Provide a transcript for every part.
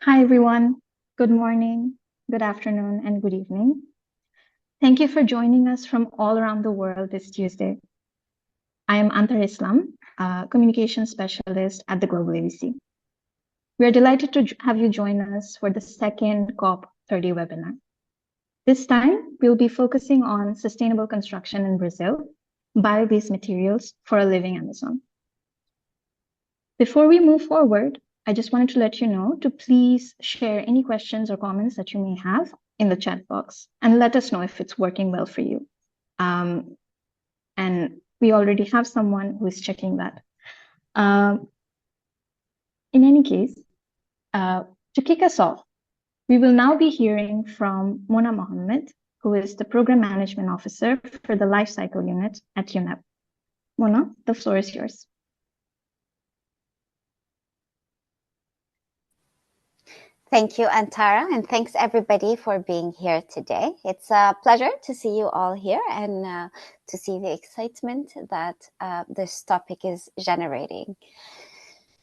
Hi, everyone. Good morning, good afternoon, and good evening. Thank you for joining us from all around the world this Tuesday. I am Antar Islam, a communication specialist at the Global ABC. We are delighted to have you join us for the second COP30 webinar. This time, we'll be focusing on sustainable construction in Brazil, bio-based materials for a living Amazon. Before we move forward, I just wanted to let you know to please share any questions or comments that you may have in the chat box and let us know if it's working well for you. And we already have someone who is checking that. In any case, to kick us off, we will now be hearing from Mona Mohammed, who is the Program Management Officer for the Lifecycle Unit at UNEP. Mona, the floor is yours. Thank you, Antara, and thanks everybody for being here today. It's a pleasure to see you all here and to see the excitement that this topic is generating.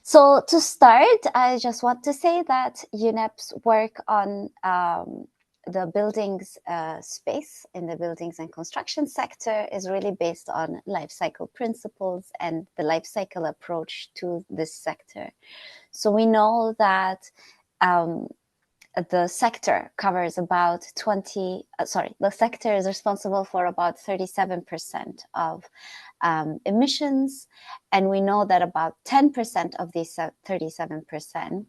So to start, I just want to say that UNEP's work on the buildings space in the buildings and construction sector is really based on life cycle principles and the life cycle approach to this sector. So we know that the sector covers about the sector is responsible for about 37% of emissions. And we know that about 10% of these 37%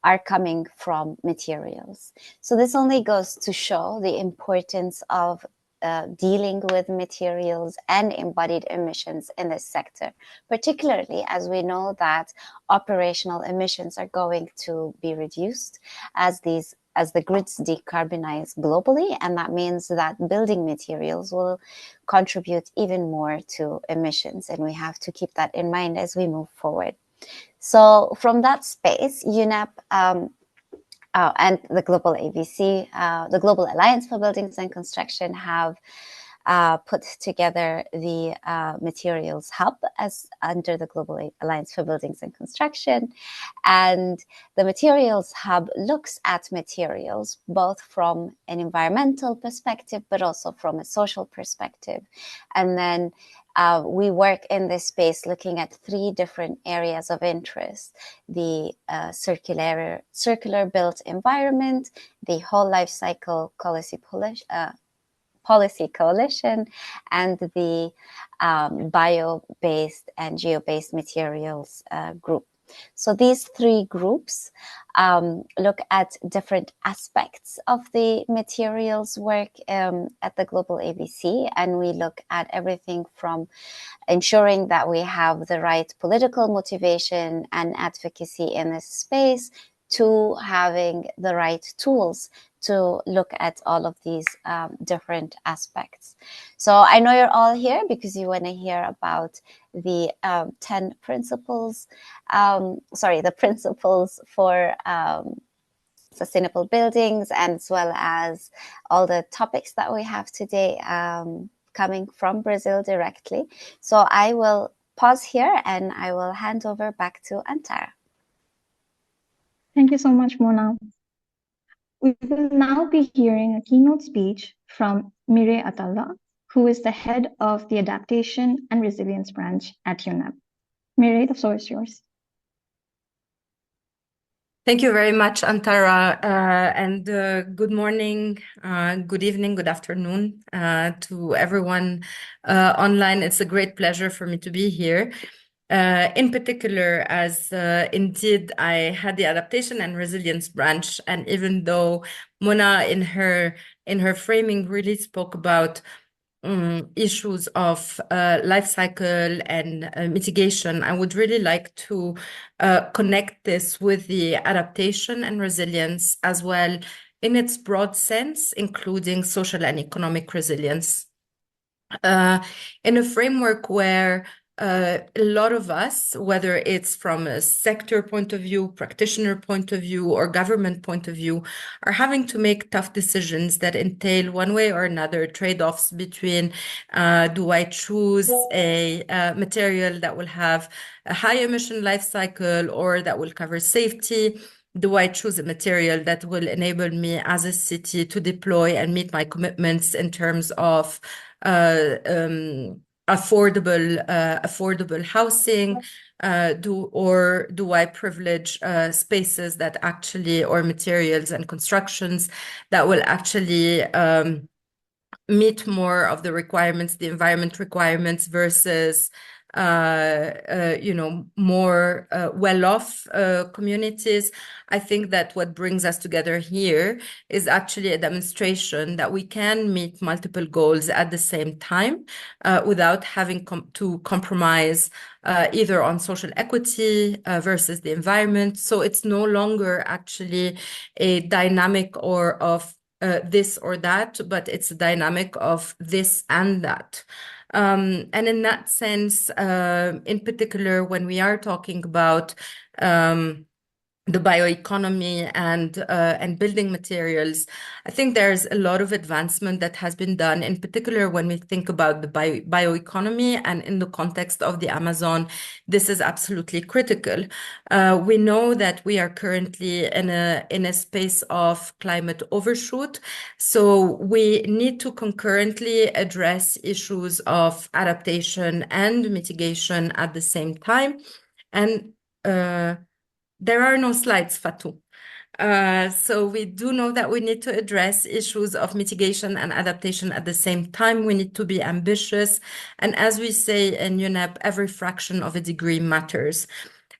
are coming from materials. So this only goes to show the importance of dealing with materials and embodied emissions in this sector, particularly as we know that operational emissions are going to be reduced as the grids decarbonize globally, and that means that building materials will contribute even more to emissions, and we have to keep that in mind as we move forward. So from that space, UNEP and the Global ABC, the Global Alliance for Buildings and Construction, have put together the Materials Hub as under the Global Alliance for Buildings and Construction. And the Materials Hub looks at materials both from an environmental perspective, but also from a social perspective. And then we work in this space looking at three different areas of interest: the circular built environment, the whole life cycle policy coalition, and the bio-based and geo-based materials group. So these three groups look at different aspects of the materials work at the Global ABC, and we look at everything from ensuring that we have the right political motivation and advocacy in this space to having the right tools to look at all of these different aspects. So I know you're all here because you want to hear about the 10 principles, the principles for sustainable buildings, as well as all the topics that we have today coming from Brazil directly. So I will pause here and I will hand over back to Antara. Thank you so much, Mona. We will now be hearing a keynote speech from Mire Atalla, who is the head of the Adaptation and Resilience branch at UNEP. Mire, the floor is yours. Thank you very much, Antara, and good morning, good evening, good afternoon to everyone online. It's a great pleasure for me to be here. In particular, as indeed I had the adaptation and resilience branch, and even though Mona in her framing really spoke about issues of life cycle and mitigation, I would really like to connect this with the adaptation and resilience as well in its broad sense, including social and economic resilience. In a framework where a lot of us, whether it's from a sector point of view, practitioner point of view, or government point of view, are having to make tough decisions that entail one way or another trade-offs between do I choose a material that will have a high emission life cycle or that will cover safety, do I choose a material that will enable me as a city to deploy and meet my commitments in terms of affordable housing? Do I privilege spaces that actually, or materials and constructions that will actually meet more of the requirements, the environment requirements, versus more well-off communities? I think that what brings us together here is actually a demonstration that we can meet multiple goals at the same time without having to compromise either on social equity versus the environment. So it's no longer actually a dynamic or of this or that, but it's a dynamic of this and that. And in that sense, in particular, when we are talking about the bioeconomy and building materials, I think there's a lot of advancement that has been done, in particular when we think about the bioeconomy, and in the context of the Amazon, this is absolutely critical. We know that we are currently in a space of climate overshoot, so we need to concurrently address issues of adaptation and mitigation at the same time. And there are no slides, Fatou. So we do know that we need to address issues of mitigation and adaptation at the same time. We need to be ambitious. And as we say in UNEP, every fraction of a degree matters.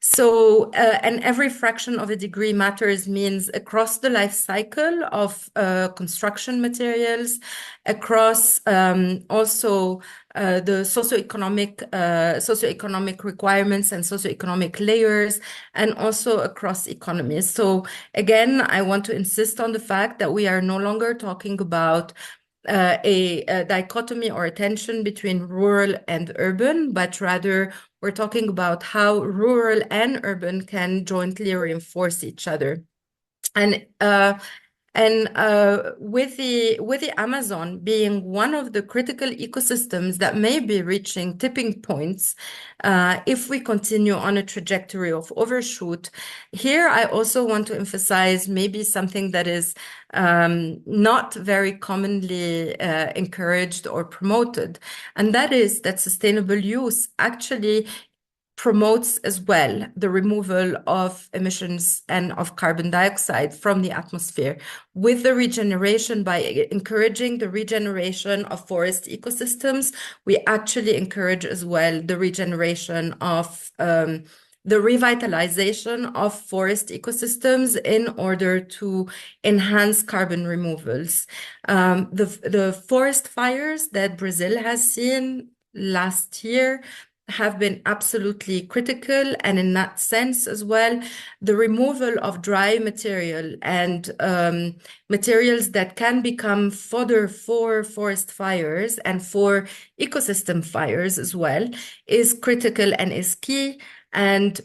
So, and every fraction of a degree matters means across the life cycle of construction materials, across also the socioeconomic requirements and socioeconomic layers, and also across economies. So again, I want to insist on the fact that we are no longer talking about a dichotomy or a tension between rural and urban, but rather we're talking about how rural and urban can jointly reinforce each other. And with the Amazon being one of the critical ecosystems that may be reaching tipping points, if we continue on a trajectory of overshoot, here I also want to emphasize maybe something that is not very commonly encouraged or promoted, and that is that sustainable use actually promotes as well the removal of emissions and of carbon dioxide from the atmosphere, with the regeneration. By encouraging the regeneration of forest ecosystems, we actually encourage as well the regeneration of the revitalization of forest ecosystems in order to enhance carbon removals. The forest fires that Brazil has seen last year have been absolutely critical, and in that sense as well, the removal of dry material and materials that can become fodder for forest fires and for ecosystem fires as well is critical and is key. And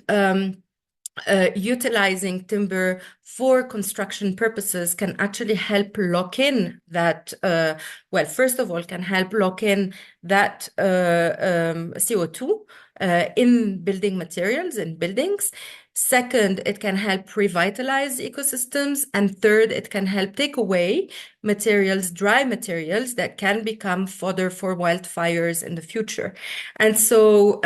utilizing timber for construction purposes can actually help lock in that, well, first of all, can help lock in that CO2 in building materials, in buildings. Second, it can help revitalize ecosystems. And third, it can help take away materials, dry materials that can become fodder for wildfires in the future. And so,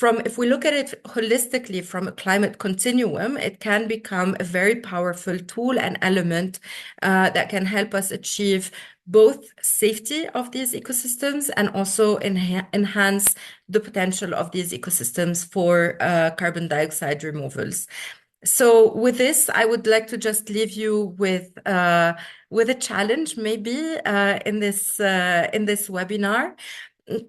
if we look at it holistically from a climate continuum, it can become a very powerful tool and element that can help us achieve both safety of these ecosystems and also enhance the potential of these ecosystems for carbon dioxide removals. So with this, I would like to just leave you with a challenge, maybe in this webinar,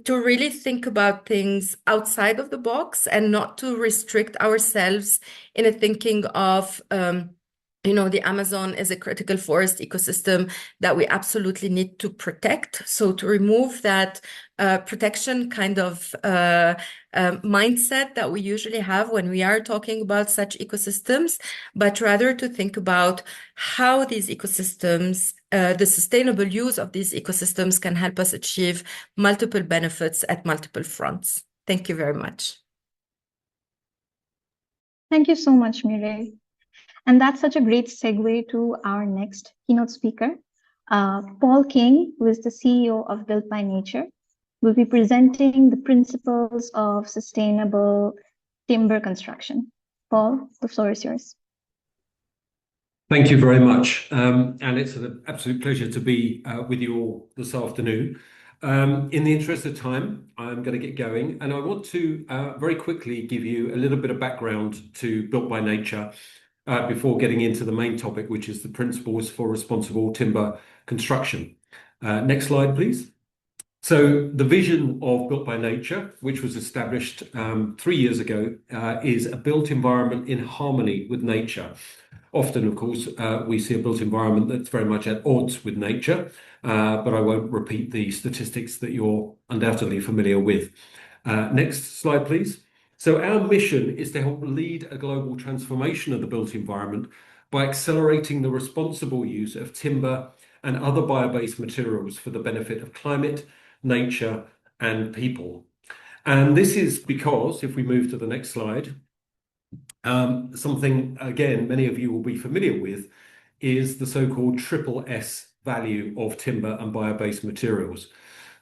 to really think about things outside of the box and not to restrict ourselves in a thinking of, the Amazon is a critical forest ecosystem that we absolutely need to protect. So to remove that protection kind of mindset that we usually have when we are talking about such ecosystems, but rather to think about how these ecosystems, the sustainable use of these ecosystems, can help us achieve multiple benefits at multiple fronts. Thank you very much. Thank you so much, Mireille. And that's such a great segue to our next keynote speaker. Paul King, who is the CEO of Built by Nature, will be presenting the principles of sustainable timber construction. Paul, the floor is yours. Thank you very much. And it's an absolute pleasure to be with you all this afternoon. In the interest of time, I'm going to get going, and I want to very quickly give you a little bit of background to Built by Nature before getting into the main topic, which is the principles for responsible timber construction. Next slide, please. So the vision of Built by Nature, which was established 3 years ago, is a built environment in harmony with nature. Often, of course, we see a built environment that's very much at odds with nature, but I won't repeat the statistics that you're undoubtedly familiar with. Next slide, please. So our mission is to help lead a global transformation of the built environment by accelerating the responsible use of timber and other bio-based materials for the benefit of climate, nature, and people. And this is because, if we move to the next slide, something, again, many of you will be familiar with, is the so-called triple S value of timber and bio-based materials.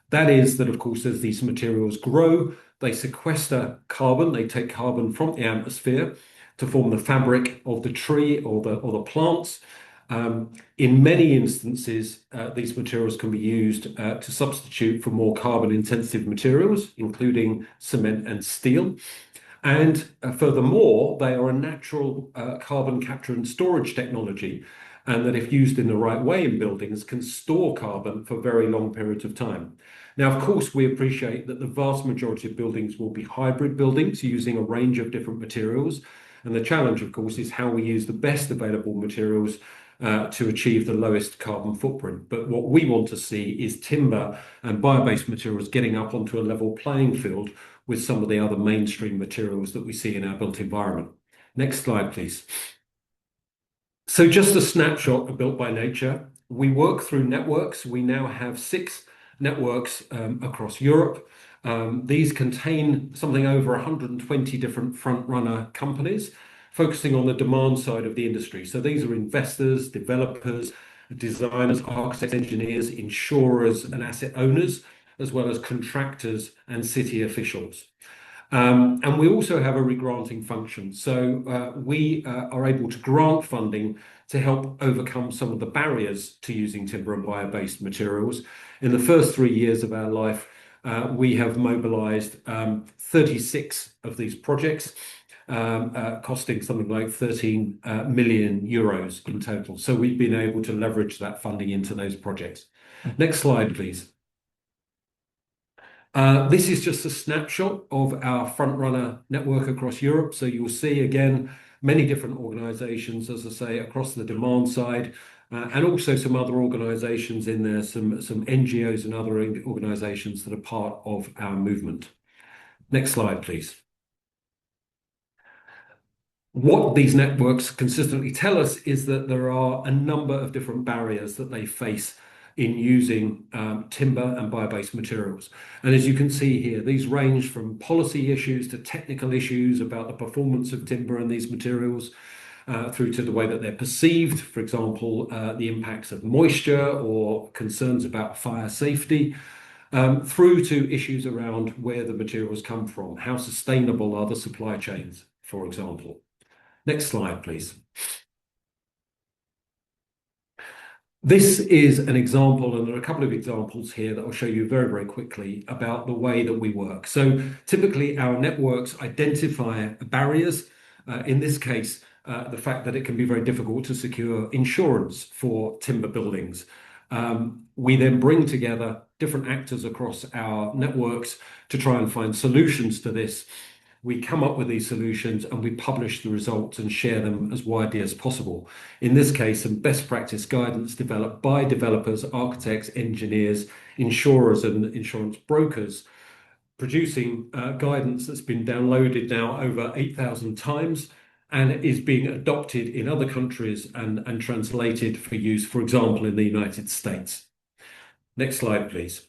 That is that, of course, as these materials grow, they sequester carbon, they take carbon from the atmosphere to form the fabric of the tree or the plants. In many instances, these materials can be used to substitute for more carbon-intensive materials, including cement and steel. And furthermore, they are a natural carbon capture and storage technology, and that if used in the right way in buildings, can store carbon for very long periods of time. Now, of course, we appreciate that the vast majority of buildings will be hybrid buildings using a range of different materials. And the challenge, of course, is how we use the best available materials to achieve the lowest carbon footprint. But what we want to see is timber and bio-based materials getting up onto a level playing field with some of the other mainstream materials that we see in our built environment. Next slide, please. So just a snapshot of Built by Nature. We work through networks. We now have 6 networks across Europe. These contain something over 120 different front-runner companies focusing on the demand side of the industry. So these are investors, developers, designers, architects, engineers, insurers, and asset owners, as well as contractors and city officials. And we also have a regranting function. So we are able to grant funding to help overcome some of the barriers to using timber and bio-based materials. In the first 3 years of our life, we have mobilized 36 of these projects, costing something like 13 million euros in total. So we've been able to leverage that funding into those projects. Next slide, please. This is just a snapshot of our front-runner network across Europe. So you'll see, again, many different organizations, as I say, across the demand side, and also some other organizations in there, some NGOs and other organizations that are part of our movement. Next slide, please. What these networks consistently tell us is that there are a number of different barriers that they face in using timber and bio-based materials. And as you can see here, these range from policy issues to technical issues about the performance of timber and these materials, through to the way that they're perceived, for example, the impacts of moisture or concerns about fire safety, through to issues around where the materials come from, how sustainable are the supply chains, for example. Next slide, please. This is an example, and there are a couple of examples here that I'll show you very, very quickly about the way that we work. So typically our networks identify barriers. In this case, the fact that it can be very difficult to secure insurance for timber buildings. We then bring together different actors across our networks to try and find solutions to this. We come up with these solutions and we publish the results and share them as widely as possible. In this case, some best practice guidance developed by developers, architects, engineers, insurers, and insurance brokers, producing guidance that's been downloaded now over 8,000 times and is being adopted in other countries and translated for use, for example, in the United States. Next slide, please.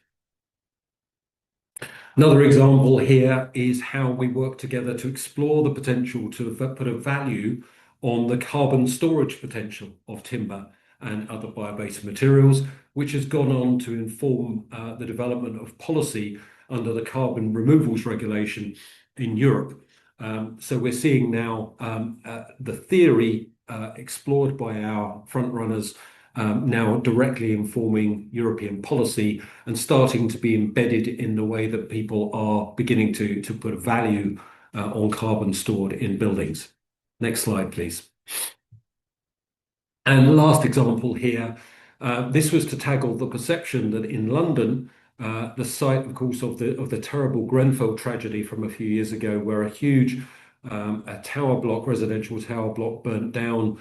Another example here is how we work together to explore the potential to put a value on the carbon storage potential of timber and other bio-based materials, which has gone on to inform the development of policy under the carbon removals regulation in Europe. So we're seeing now the theory explored by our front runners now directly informing European policy and starting to be embedded in the way that people are beginning to put a value on carbon stored in buildings. Next slide, please. And last example here, this was to tackle the perception that in London, the site, of course, of the terrible Grenfell tragedy from a few years ago, where a huge residential tower block burnt down,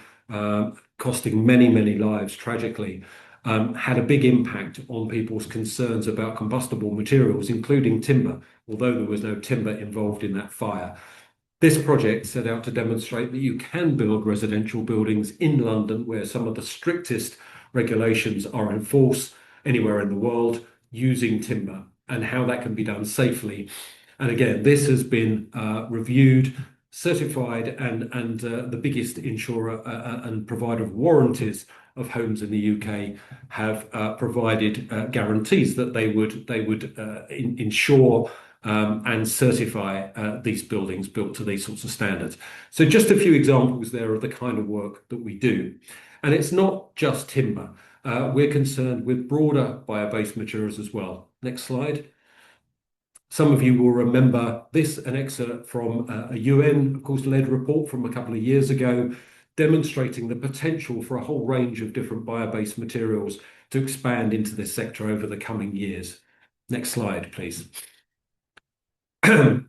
costing many, many lives tragically, had a big impact on people's concerns about combustible materials, including timber, although there was no timber involved in that fire. This project set out to demonstrate that you can build residential buildings in London, where some of the strictest regulations are in force anywhere in the world, using timber, and how that can be done safely. And again, this has been reviewed, certified, and the biggest insurer and provider of warranties of homes in the UK have provided guarantees that they would insure and certify these buildings built to these sorts of standards. So just a few examples there of the kind of work that we do. And it's not just timber. We're concerned with broader bio-based materials as well. Next slide. Some of you will remember this, an excerpt from a UN, of course, led report from a couple of years ago, demonstrating the potential for a whole range of different bio-based materials to expand into this sector over the coming years. Next slide, please.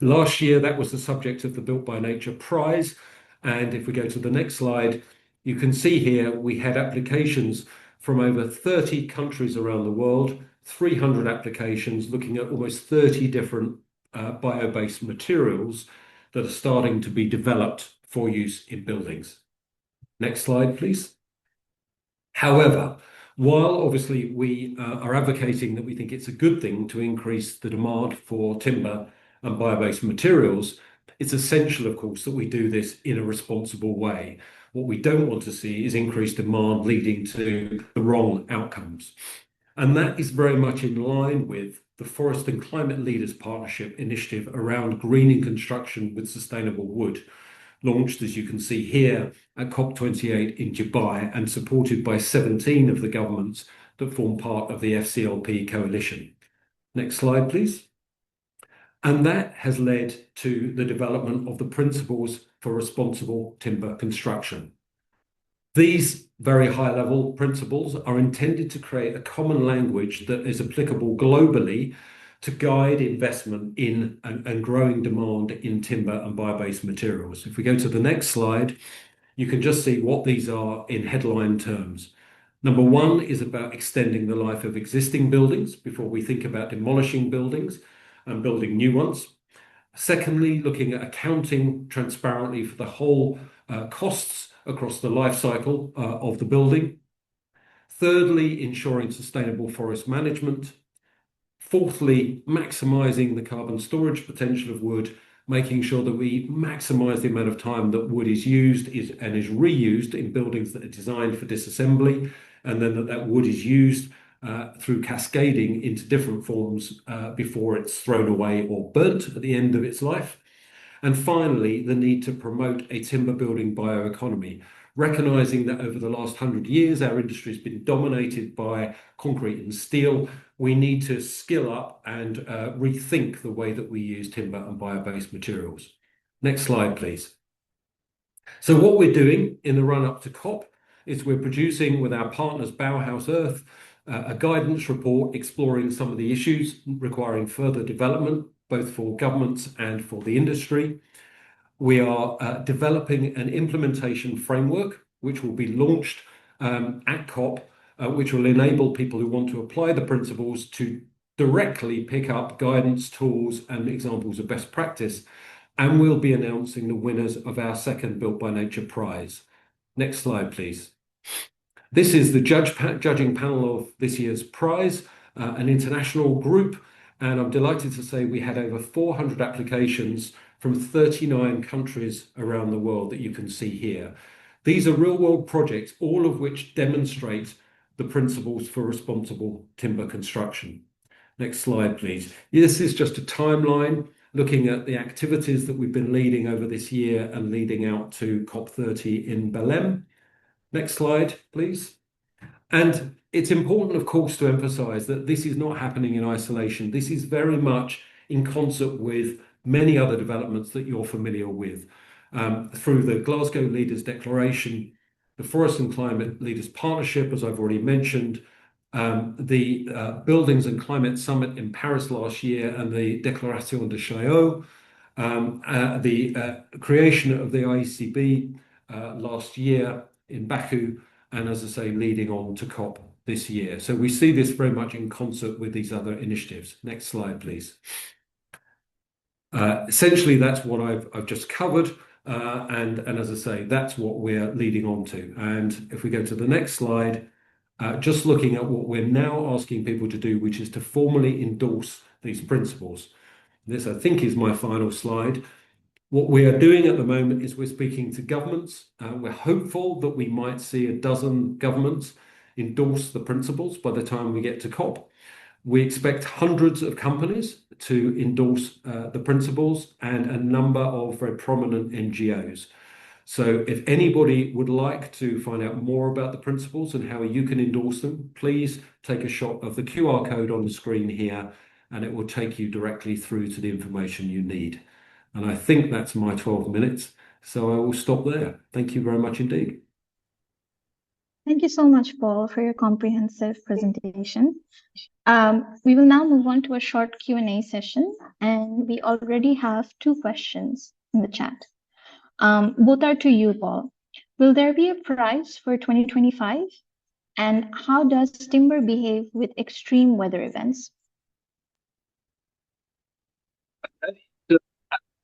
Last year, that was the subject of the Built by Nature Prize. And if we go to the next slide, you can see here we had applications from over 30 countries around the world, 300 applications looking at almost 30 different bio-based materials that are starting to be developed for use in buildings. Next slide, please. However, while obviously we are advocating that we think it's a good thing to increase the demand for timber and bio-based materials, it's essential, of course, that we do this in a responsible way. What we don't want to see is increased demand leading to the wrong outcomes. And that is very much in line with the Forest and Climate Leaders Partnership initiative around greening construction with sustainable wood, launched, as you can see here, at COP28 in Dubai and supported by 17 of the governments that form part of the FCLP coalition. Next slide, please. And that has led to the development of the principles for responsible timber construction. These very high-level principles are intended to create a common language that is applicable globally to guide investment in and growing demand in timber and bio-based materials. If we go to the next slide, you can just see what these are in headline terms. Number one is about extending the life of existing buildings before we think about demolishing buildings and building new ones. Secondly, looking at accounting transparently for the whole costs across the life cycle of the building. Thirdly, ensuring sustainable forest management. Fourthly, maximizing the carbon storage potential of wood, making sure that we maximize the amount of time that wood is used and is reused in buildings that are designed for disassembly, and then that wood is used through cascading into different forms before it's thrown away or burnt at the end of its life. And finally, the need to promote a timber building bioeconomy, recognizing that over the last 100 years, our industry has been dominated by concrete and steel. We need to skill up and rethink the way that we use timber and bio-based materials. Next slide, please. So what we're doing in the run-up to COP is we're producing with our partners Bauhaus Earth a guidance report exploring some of the issues requiring further development, both for governments and for the industry. We are developing an implementation framework, which will be launched at COP, which will enable people who want to apply the principles to directly pick up guidance, tools, and examples of best practice. And we'll be announcing the winners of our second Built by Nature prize. Next slide, please. This is the judging panel of this year's prize, an international group. And I'm delighted to say we had over 400 applications from 39 countries around the world that you can see here. These are real-world projects, all of which demonstrate the principles for responsible timber construction. Next slide, please. This is just a timeline looking at the activities that we've been leading over this year and leading out to COP30 in Belém. Next slide, please. And it's important, of course, to emphasize that this is not happening in isolation. This is very much in concert with many other developments that you're familiar with, through the Glasgow Leaders Declaration, the Forest and Climate Leaders Partnership, as I've already mentioned, the Buildings and Climate Summit in Paris last year, and the Déclaration de Chaillot, the creation of the IECB last year in Baku, and as I say, leading on to COP this year. So we see this very much in concert with these other initiatives. Next slide, please. Essentially, that's what I've just covered. And as I say, that's what we're leading on to. And if we go to the next slide, just looking at what we're now asking people to do, which is to formally endorse these principles. This, I think, is my final slide. What we are doing at the moment is we're speaking to governments. We're hopeful that we might see a dozen governments endorse the principles by the time we get to COP. We expect hundreds of companies to endorse the principles and a number of very prominent NGOs. So if anybody would like to find out more about the principles and how you can endorse them, please take a shot of the QR code on the screen here, and it will take you directly through to the information you need. And I think that's my 12 minutes, so I will stop there. Thank you very much indeed. Thank you so much, Paul, for your comprehensive presentation. We will now move on to a short Q&A session, and we already have 2 questions in the chat. Both are to you, Paul. Will there be a prize for 2025? And how does timber behave with extreme weather events?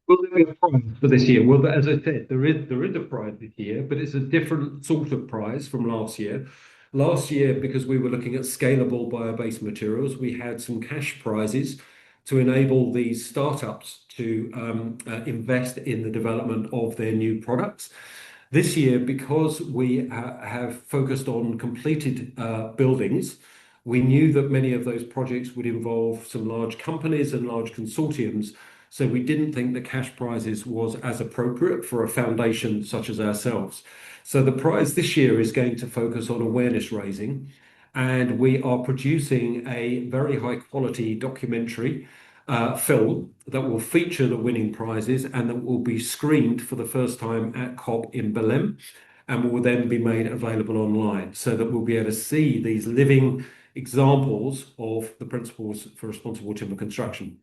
Will there be a prize for this year? Well, as I said, there is a prize this year, but it's a different sort of prize from last year. Last year, because we were looking at scalable bio-based materials, we had some cash prizes to enable these startups to invest in the development of their new products. This year, because we have focused on completed buildings, we knew that many of those projects would involve some large companies and large consortiums. So we didn't think the cash prizes was as appropriate for a foundation such as ourselves. So the prize this year is going to focus on awareness raising, and we are producing a very high quality documentary film that will feature the winning prizes and that will be screened for the first time at COP in Belém, and will then be made available online, so that we'll be able to see these living examples of the principles for responsible timber construction.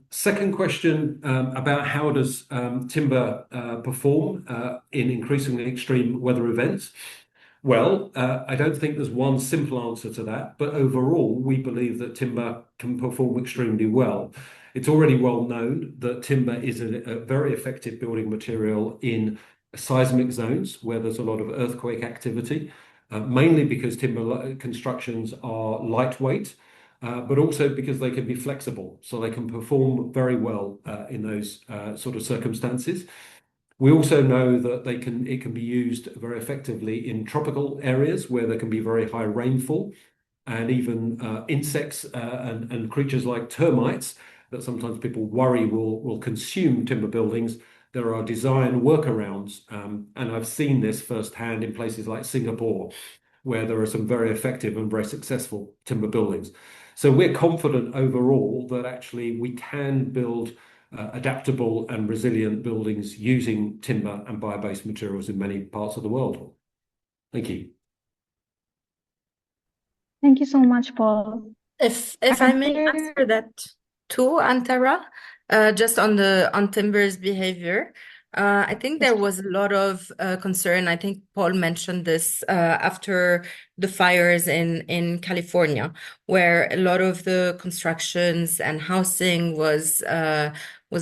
Second question, about how does timber perform in increasingly extreme weather events? Well, I don't think there's one simple answer to that, but overall, we believe that timber can perform extremely well. It's already well known that timber is a very effective building material in seismic zones where there's a lot of earthquake activity, mainly because timber constructions are lightweight, but also because they can be flexible, so they can perform very well in those sort of circumstances. We also know that it can be used very effectively in tropical areas where there can be very high rainfall, and even insects and creatures like termites that sometimes people worry will consume timber buildings. There are design workarounds, and I've seen this firsthand in places like Singapore, where there are some very effective and very successful timber buildings. So we're confident overall that actually we can build adaptable and resilient buildings using timber and bio-based materials in many parts of the world. Thank you. Thank you so much, Paul. If I may answer that too, Antara, just on timber's behavior. I think there was a lot of concern. I think Paul mentioned this after the fires in California, where a lot of the constructions and housing was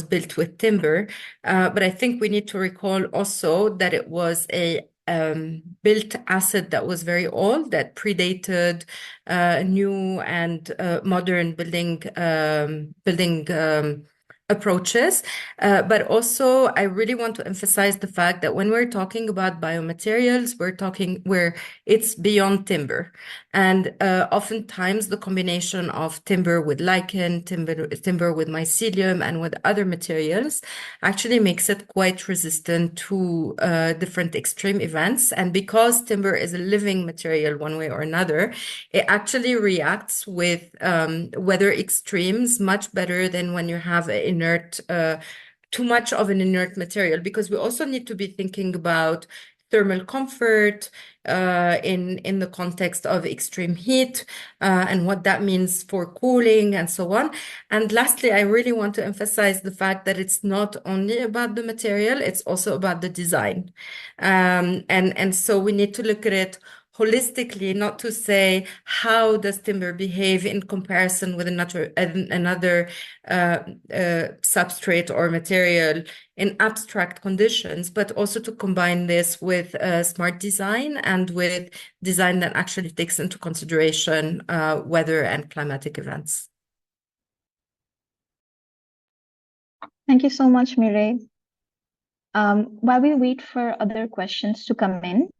built with timber. But I think we need to recall also that it was a built asset that was very old, that predated new and modern building approaches. But also, I really want to emphasize the fact that when we're talking about biomaterials, we're talking where it's beyond timber. And oftentimes the combination of timber with lichen, timber with mycelium, and with other materials actually makes it quite resistant to different extreme events. And because timber is a living material one way or another, it actually reacts with weather extremes much better than when you have an inert, too much of an inert material, because we also need to be thinking about thermal comfort in the context of extreme heat and what that means for cooling and so on. And lastly, I really want to emphasize the fact that it's not only about the material, it's also about the design. And so we need to look at it holistically, not to say how does timber behave in comparison with another substrate or material in abstract conditions, but also to combine this with smart design and with design that actually takes into consideration weather and climatic events. Thank you so much, Mireille. While we wait for other questions to come in,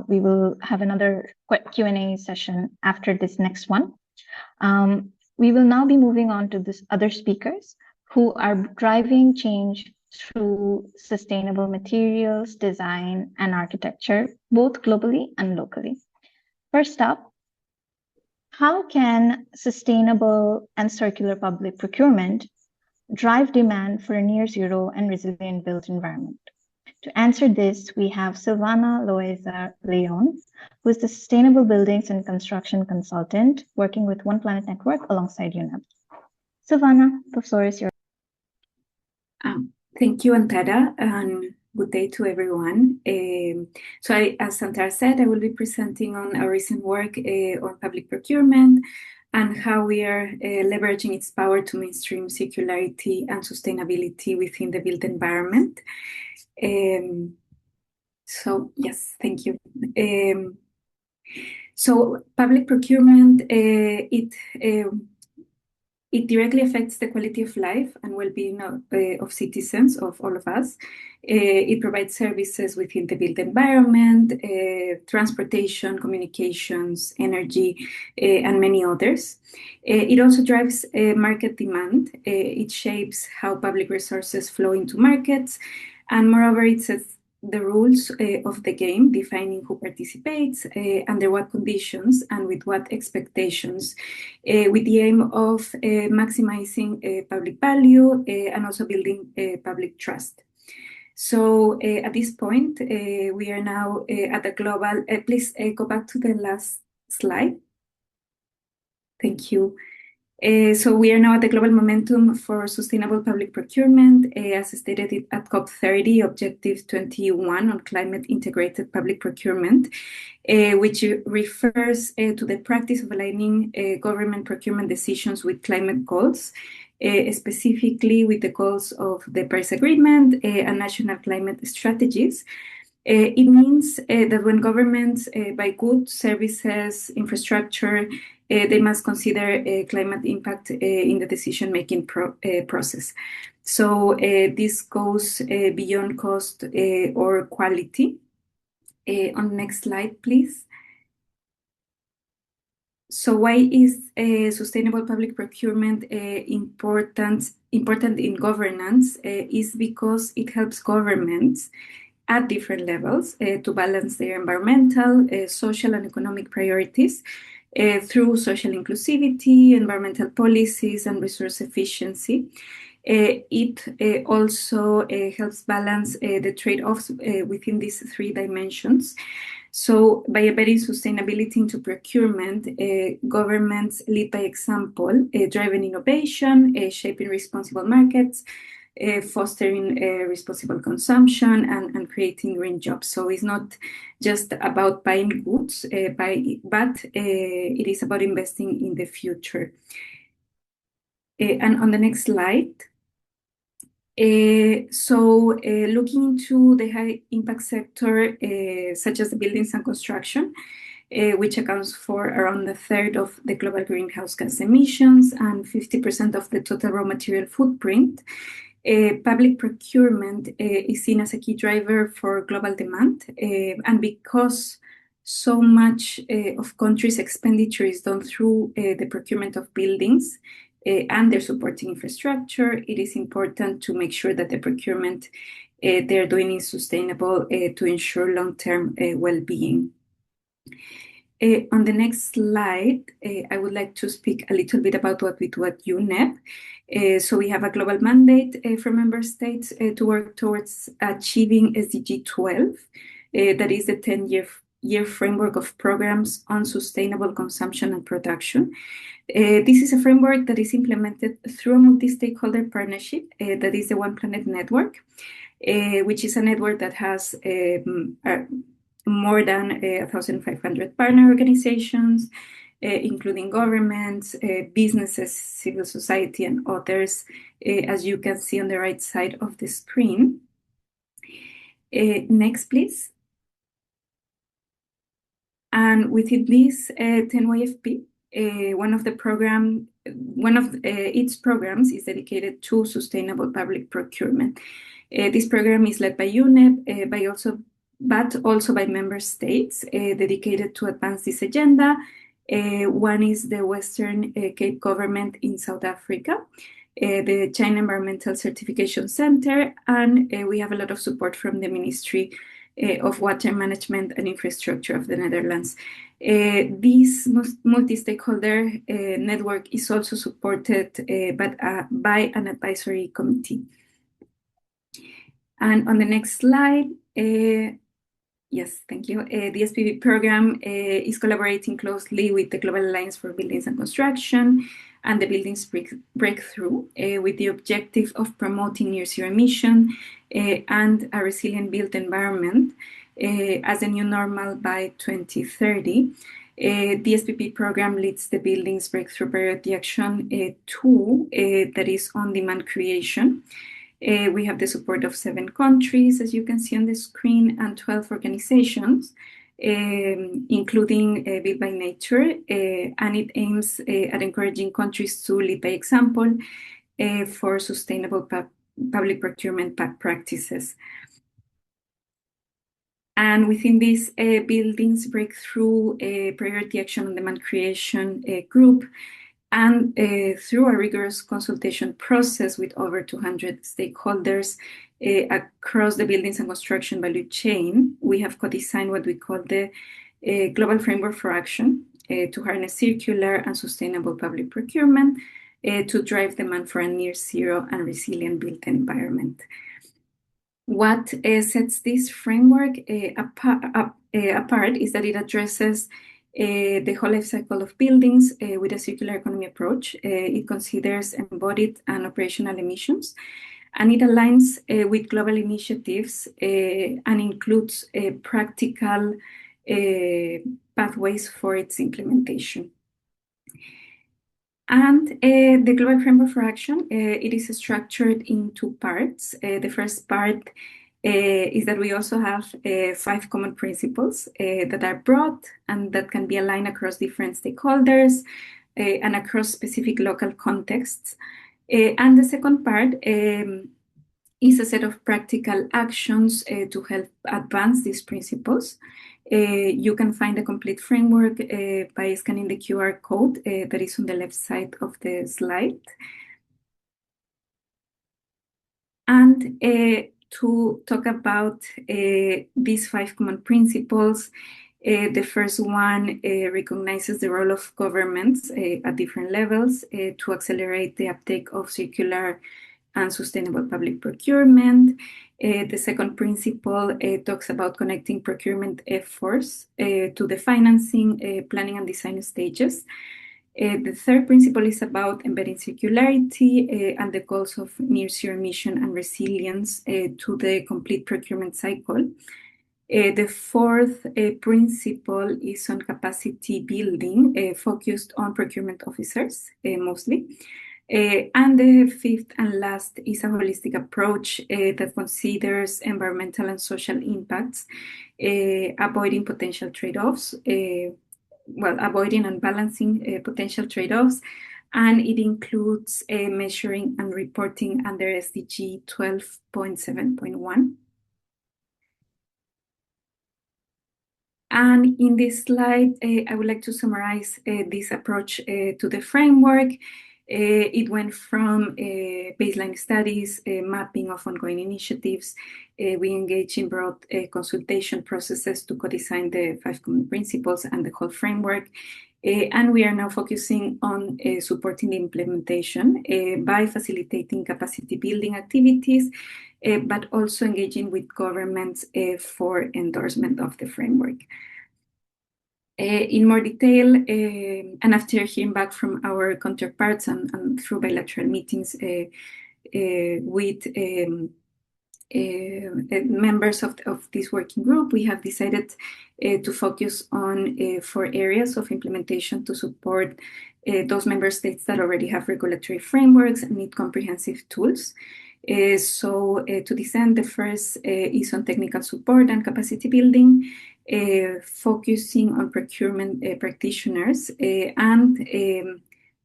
we will have another Q&A session after this next one. We will now be moving on to this other speakers who are driving change through sustainable materials, design, and architecture, both globally and locally. First up, how can sustainable and circular public procurement drive demand for a near zero and resilient built environment? To answer this, we have Silvana Loaiza Leon, who is the Sustainable Buildings and Construction Consultant working with One Planet Network alongside UNEP. Silvana, the floor is yours. Thank you, Antara, and good day to everyone. As Antara said, I will be presenting on our recent work on public procurement and how we are leveraging its power to mainstream circularity and sustainability within the built environment. Yes, thank you. Public procurement, it directly affects the quality of life and well-being of citizens, of all of us. It provides services within the built environment, transportation, communications, energy, and many others. It also drives market demand. It shapes how public resources flow into markets, and moreover, it sets the rules of the game, defining who participates, under what conditions, and with what expectations, with the aim of maximizing public value and also building public trust. At this point, we are now at the global, please go back to the last slide. Thank you. We are now at the global momentum for sustainable public procurement, as stated at COP30, Objective 21 on climate integrated public procurement, which refers to the practice of aligning government procurement decisions with climate goals, specifically with the goals of the Paris Agreement and national climate strategies. It means that when governments buy goods, services, infrastructure, they must consider climate impact in the decision-making process. This goes beyond cost or quality. On the next slide, please. Why is sustainable public procurement important in governance? Is because it helps governments at different levels to balance their environmental, social, and economic priorities through social inclusivity, environmental policies, and resource efficiency. It also helps balance the trade-offs within these three dimensions. By embedding sustainability into procurement, governments lead by example, driving innovation, shaping responsible markets, fostering responsible consumption, and creating green jobs. It's not just about buying goods, but it is about investing in the future. And on the next slide, looking into the high impact sector, such as the buildings and construction, which accounts for around a third of the global greenhouse gas emissions and 50% of the total raw material footprint. Public procurement is seen as a key driver for global demand, and because so much of countries' expenditure is done through the procurement of buildings and their supporting infrastructure, it is important to make sure that the procurement they're doing is sustainable to ensure long-term well-being. On the next slide, I would like to speak a little bit about what we do at UNEP. So we have a global mandate for member states to work towards achieving SDG 12, that is the 10-year framework of programs on sustainable consumption and production. This is a framework that is implemented through a multi-stakeholder partnership, that is the One Planet Network, which is a network that has more than 1,500 partner organizations, including governments, businesses, civil society, and others, as you can see on the right side of the screen. Next, please. And within this 10YFP, one of its programs is dedicated to sustainable public procurement. This program is led by UNEP, but also by member states dedicated to advance this agenda. One is the Western Cape government in South Africa, the China Environmental Certification Center, and we have a lot of support from the Ministry of Water Management and Infrastructure of the Netherlands. This multi-stakeholder network is also supported by an advisory committee. And on the next slide, yes, thank you. The SPV program is collaborating closely with the Global Alliance for Buildings and Construction and the Buildings Breakthrough with the objective of promoting near zero emission and a resilient built environment as a new normal by 2030. The SPP program leads the Buildings Breakthrough Priority Action 2 that is on demand creation. We have the support of 7 countries, as you can see on the screen, and 12 organizations, including Build by Nature, and it aims at encouraging countries to lead by example for sustainable public procurement practices. And within this Buildings Breakthrough Priority Action on Demand Creation group, and through a rigorous consultation process with over 200 stakeholders across the buildings and construction value chain, we have co-designed what we call the Global Framework for Action to harness circular and sustainable public procurement to drive demand for a near zero and resilient built environment. What sets this framework apart is that it addresses the whole life cycle of buildings with a circular economy approach. It considers embodied and operational emissions, and it aligns with global initiatives and includes practical pathways for its implementation. And the Global Framework for Action, it is structured in 2 parts. The first part is that we also have 5 common principles that are broad and that can be aligned across different stakeholders and across specific local contexts. And the second part is a set of practical actions to help advance these principles. You can find a complete framework by scanning the QR code that is on the left side of the slide. And to talk about these 5 common principles, the first one recognizes the role of governments at different levels to accelerate the uptake of circular and sustainable public procurement. The second principle talks about connecting procurement efforts to the financing, planning, and design stages. The third principle is about embedding circularity and the goals of near zero emission and resilience to the complete procurement cycle. The fourth principle is on capacity building, focused on procurement officers mostly. And the fifth and last is a holistic approach that considers environmental and social impacts, avoiding potential trade-offs, avoiding and balancing potential trade-offs, and it includes measuring and reporting under SDG 12.7.1. And in this slide, I would like to summarize this approach to the framework. It went from baseline studies, mapping of ongoing initiatives. We engage in broad consultation processes to co-design the 5 common principles and the whole framework. And we are now focusing on supporting the implementation by facilitating capacity building activities, but also engaging with governments for endorsement of the framework. In more detail, and after hearing back from our counterparts and through bilateral meetings with members of this working group, we have decided to focus on 4 areas of implementation to support those member states that already have regulatory frameworks and need comprehensive tools. So to this end, the first is on technical support and capacity building, focusing on procurement practitioners and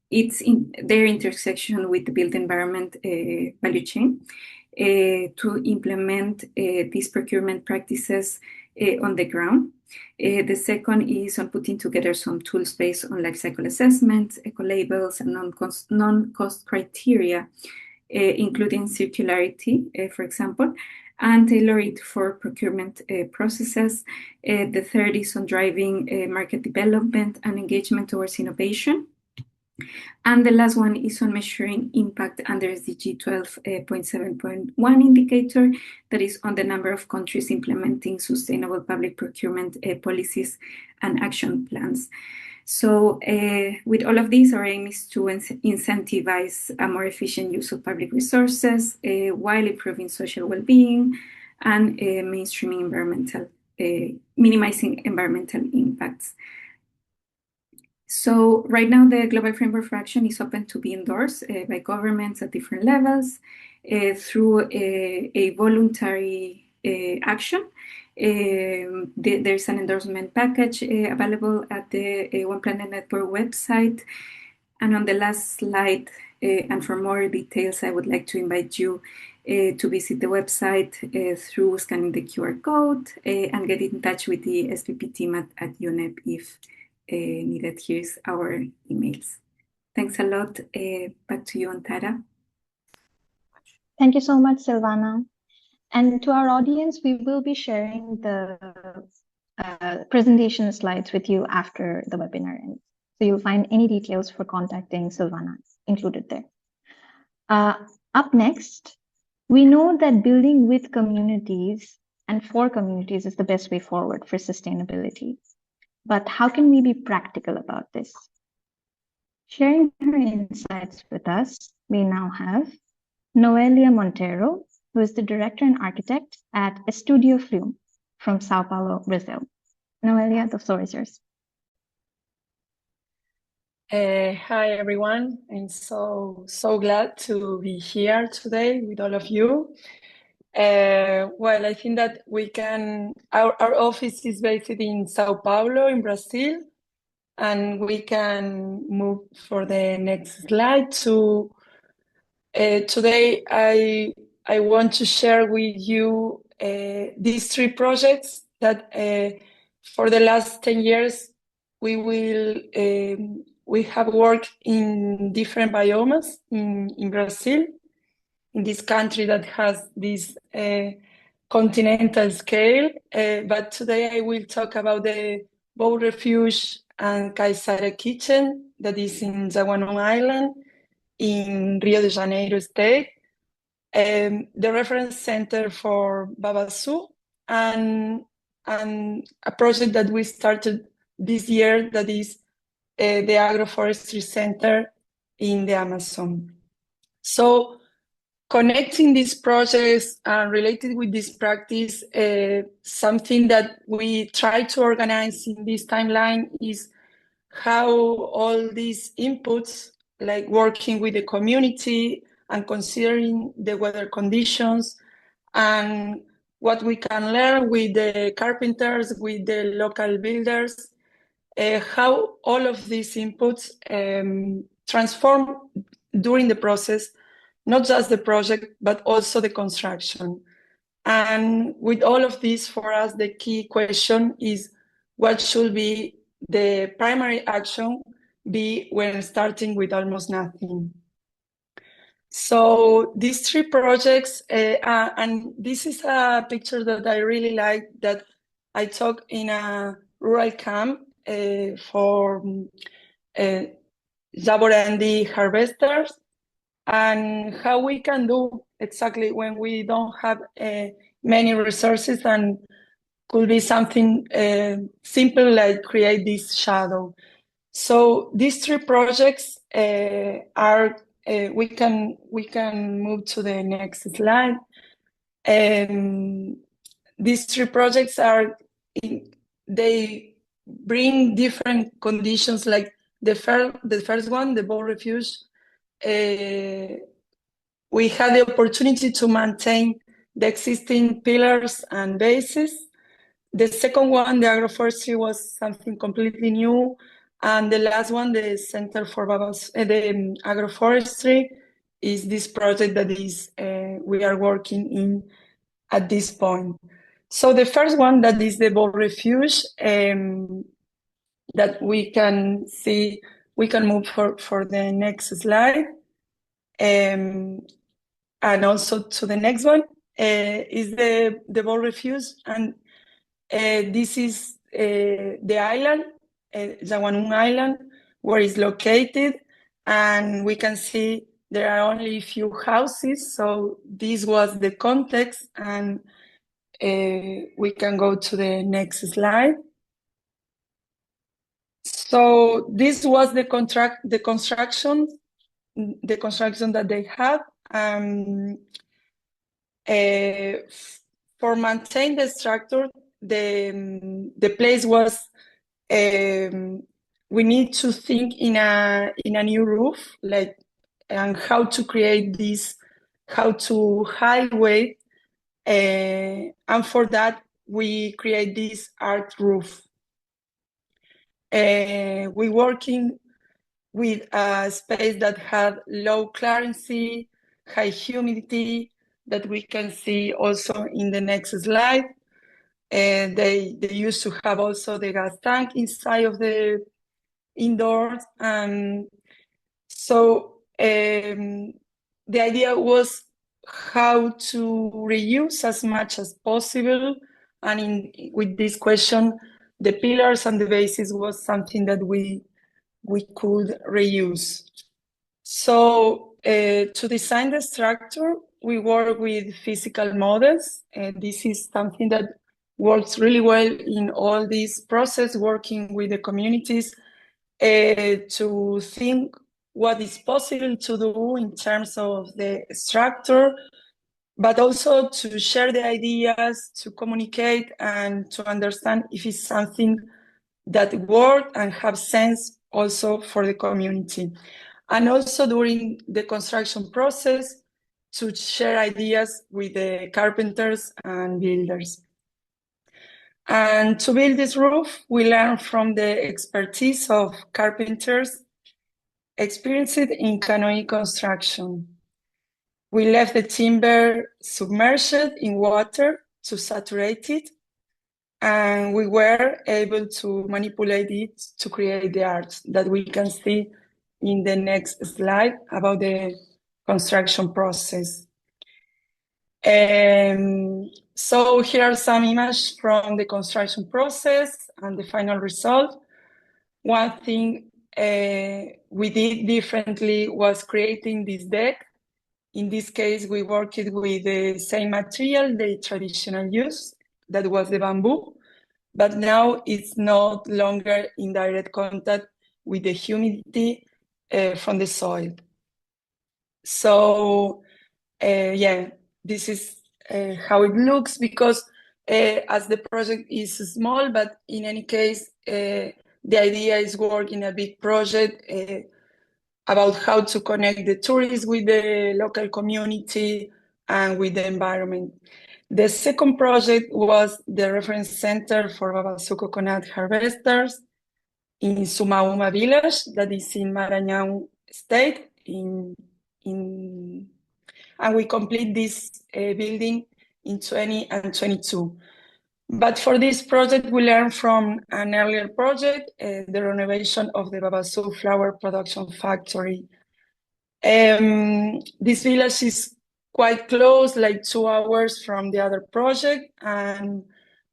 it's in their intersection with the built environment value chain to implement these procurement practices on the ground. The second is on putting together some tools based on life cycle assessments, eco-labels, and non-cost criteria, including circularity, for example, and tailor it for procurement processes. The third is on driving market development and engagement towards innovation. And the last one is on measuring impact under SDG 12.7.1 indicator, that is on the number of countries implementing sustainable public procurement policies and action plans. So with all of these, our aim is to incentivize a more efficient use of public resources while improving social well-being and minimizing environmental impacts. So right now, the Global Framework for Action is open to be endorsed by governments at different levels through a voluntary action. There's an endorsement package available at the One Planet Network website. And on the last slide, and for more details, I would like to invite you to visit the website through scanning the QR code and get in touch with the SVP team at UNEP if needed. Here's our emails. Thanks a lot. Back to you, Antara. Thank you so much, Silvana. And to our audience, we will be sharing the presentation slides with you after the webinar ends. So you'll find any details for contacting Silvana included there. Up next, we know that building with communities and for communities is the best way forward for sustainability. But how can we be practical about this? Sharing her insights with us, we now have Noelia Monteiro, who is the director and architect at Estúdio Flume from Sao Paulo, Brazil. Noelia, the floor is yours. Hi, everyone. I'm so glad to be here today with all of you. Well, I think that our office is based in Sao Paulo in Brazil, and we can move for the next slide. Today I want to share with you these 3 projects that for the last 10 years we have worked in different biomes in Brazil, in this country that has this continental scale. But today I will talk about the Boat Refuge and Caiçara Kitchen that is in Jaguanão Island in Rio de Janeiro state, the reference center for Babaçu, and a project that we started this year that is the Agroforestry Center in the Amazon. So connecting these projects related with this practice, something that we try to organize in this timeline is how all these inputs like working with the community and considering the weather conditions and what we can learn with the carpenters, with the local builders, how all of these inputs transform during the process, not just the project, but also the construction. And with all of this, for us, the key question is what should be the primary action be when starting with almost nothing. So these three projects, and this is a picture that I really like, that I took in a rural camp for Jaborandi harvesters, and how we can do exactly when we don't have many resources, and could be something simple like create this shadow. So these three projects are, we can move to the next slide. These three projects are, they bring different conditions, like the first one, the boat refuge. We had the opportunity to maintain the existing pillars and bases. The second one, the agroforestry, was something completely new. And the last one, the Center for the Agroforestry, is this project that is we are working in at this point. So the first one, that is the boat refuge, that we can see, we can move for the next slide. And also to the next one is the boat refuge. And this is the island, Yawanung Island, where it's located. And we can see there are only a few houses. So this was the context. And we can go to the next slide. So this was the construction that they had. For maintain the structure, the place was, we need to think in a new roof, like, and how to create this, how to highway, and for that we create this art roof. We working with a space that had low clarity, high humidity, that we can see also in the next slide. They used to have also the gas tank inside of the indoors. So the idea was how to reuse as much as possible. And with this question, the pillars and the bases was something that we could reuse. So to design the structure, we work with physical models. This is something that works really well in all this process, working with the communities to think what is possible to do in terms of the structure, but also to share the ideas, to communicate, and to understand if it's something that works and have sense also for the community. And also during the construction process, to share ideas with the carpenters and builders. And to build this roof, we learn from the expertise of carpenters experienced in canoe construction. We left the timber submerged in water to saturate it, and we were able to manipulate it to create the art that we can see in the next slide about the construction process. So here are some images from the construction process and the final result. One thing we did differently was creating this deck. In this case, we worked with the same material, the traditional use, that was the bamboo, but now it's no longer in direct contact with the humidity from the soil. So yeah, this is how it looks, because as the project is small, but in any case, the idea is work in a big project. about how to connect the tourists with the local community and with the environment. The second project was the reference center for Babaçu coconut harvesters in Sumauma village, that is in Maranhão state, and we complete this building in 20 and 22. But for this project, we learned from an earlier project, the renovation of the Babaçu flower production factory. This village is quite close, like 2 hours from the other project, and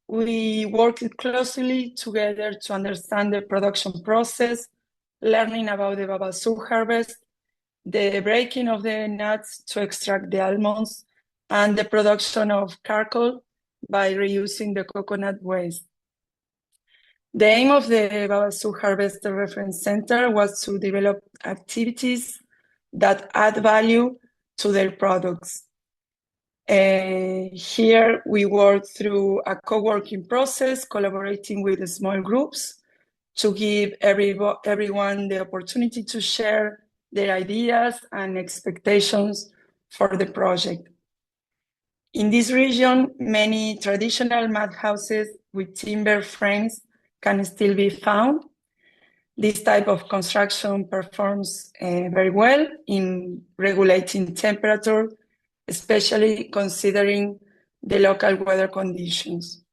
we worked closely together to understand the production process, learning about the Babaçu harvest, the breaking of the nuts to extract the almonds, and the production of charcoal by reusing the coconut waste. The aim of the Babaçu Harvester Reference Center was to develop activities that add value to their products. Here we work through a co-working process, collaborating with small groups to give everyone the opportunity to share their ideas and expectations for the project. In this region, many traditional mud houses with timber frames can still be found. This type of construction performs very well in regulating temperature, especially considering the local weather conditions.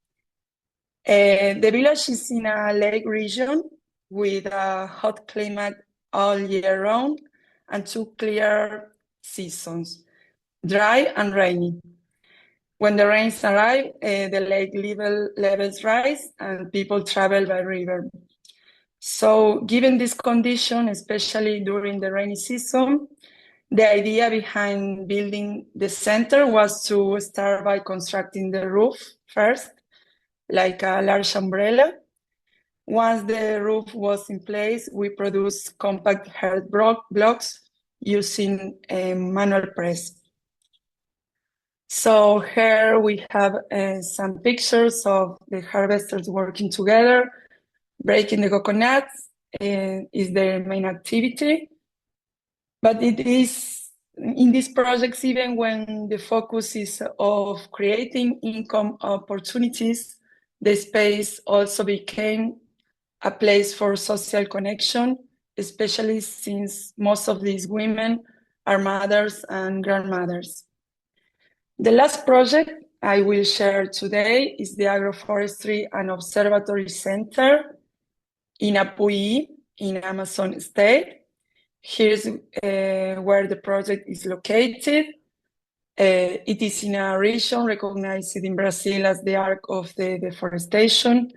The village is in a lake region with a hot climate all year round and 2 clear seasons, dry and rainy. When the rains arrive, the lake levels rise and people travel by river. So given this condition, especially during the rainy season, the idea behind building the center was to start by constructing the roof first, like a large umbrella. Once the roof was in place, we produced compact earth blocks using a manual press. So here we have some pictures of the harvesters working together. Breaking the coconuts is their main activity. But it is in these projects, even when the focus is of creating income opportunities, the space also became a place for social connection, especially since most of these women are mothers and grandmothers. The last project I will share today is the Agroforestry and Observatory Center in Apuí, in Amazon state. Here's where the project is located. It is in a region recognized in Brazil as the Arc of the Deforestation,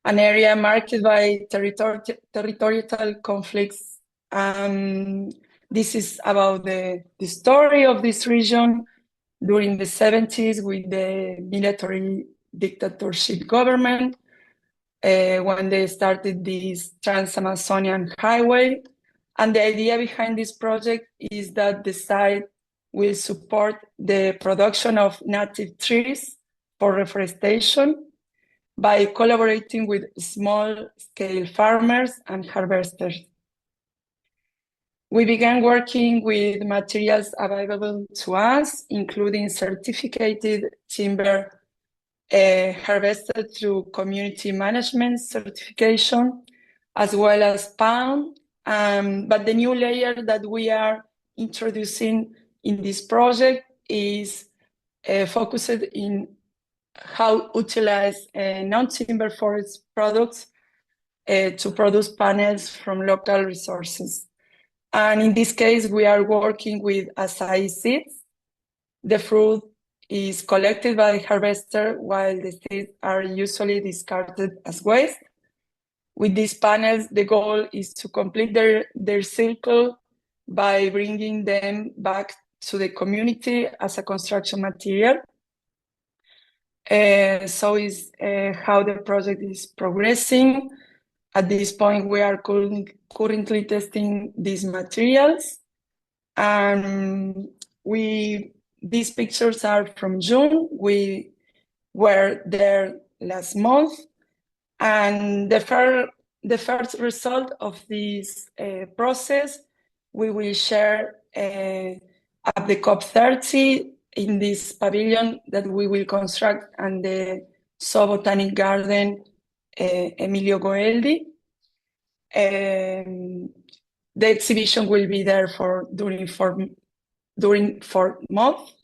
an area marked by territorial conflicts. This is about the story of this region during the 70s with the military dictatorship government, when they started this Trans-Amazonian highway. And the idea behind this project is that the site will support the production of native trees for reforestation by collaborating with small-scale farmers and harvesters. We began working with materials available to us, including certificated timber harvested through community management certification, as well as palm. But the new layer that we are introducing in this project is focused in how to utilize non-timber forest products to produce panels from local resources. And in this case, we are working with acai seeds. The fruit is collected by the harvester, while the seeds are usually discarded as waste. With these panels, the goal is to complete their cycle by bringing them back to the community as a construction material. So is how the project is progressing. At this point, we are currently testing these materials. And these pictures are from June. We were there last month. And the first result of this process we will share at the COP30 in this pavilion that we will construct and the Botanic Garden Emilio Goeldi. The exhibition will be there during 4 months,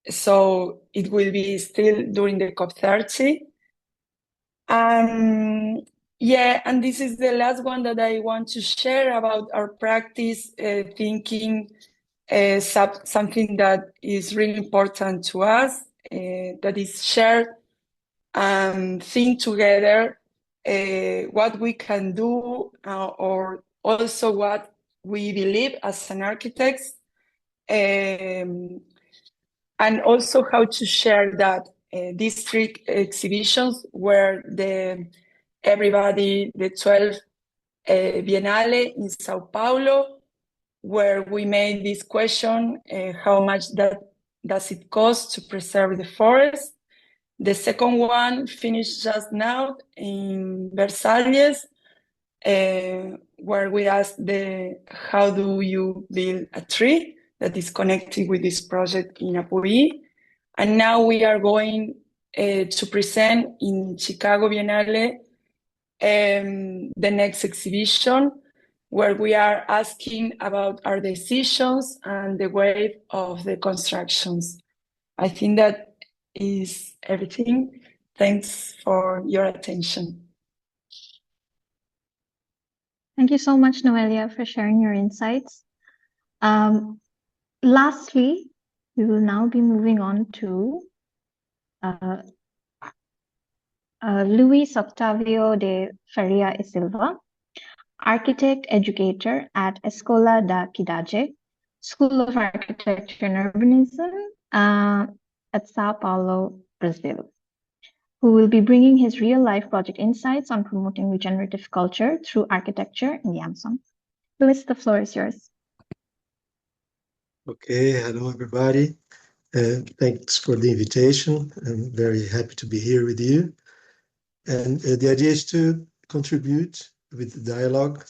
so it will be still during the COP30. Yeah, and this is the last one that I want to share about our practice, thinking something that is really important to us, that is shared and think together what we can do, or also what we believe as an architects, and also how to share that. These 3 exhibitions were everybody, the 12th Biennale in Sao Paulo, where we made this question, how much does it cost to preserve the forest? The second one finished just now in Versailles, where we asked how do you build a tree that is connected with this project in Apuí. And now we are going to present in Chicago Biennale the next exhibition, where we are asking about our decisions and the way of the constructions. I think that is everything. Thanks for your attention. Thank you so much, Noelia, for sharing your insights. Lastly, we will now be moving on to Luis Octavio de Faria y Silva, architect educator at Escola da Cidade, School of Architecture and Urbanism at Sao Paulo, Brazil, who will be bringing his real-life project insights on promoting regenerative culture through architecture in the Amazon. Luis, the floor is yours. Okay, hello everybody. Thanks for the invitation. I'm very happy to be here with you. And the idea is to contribute with the dialogue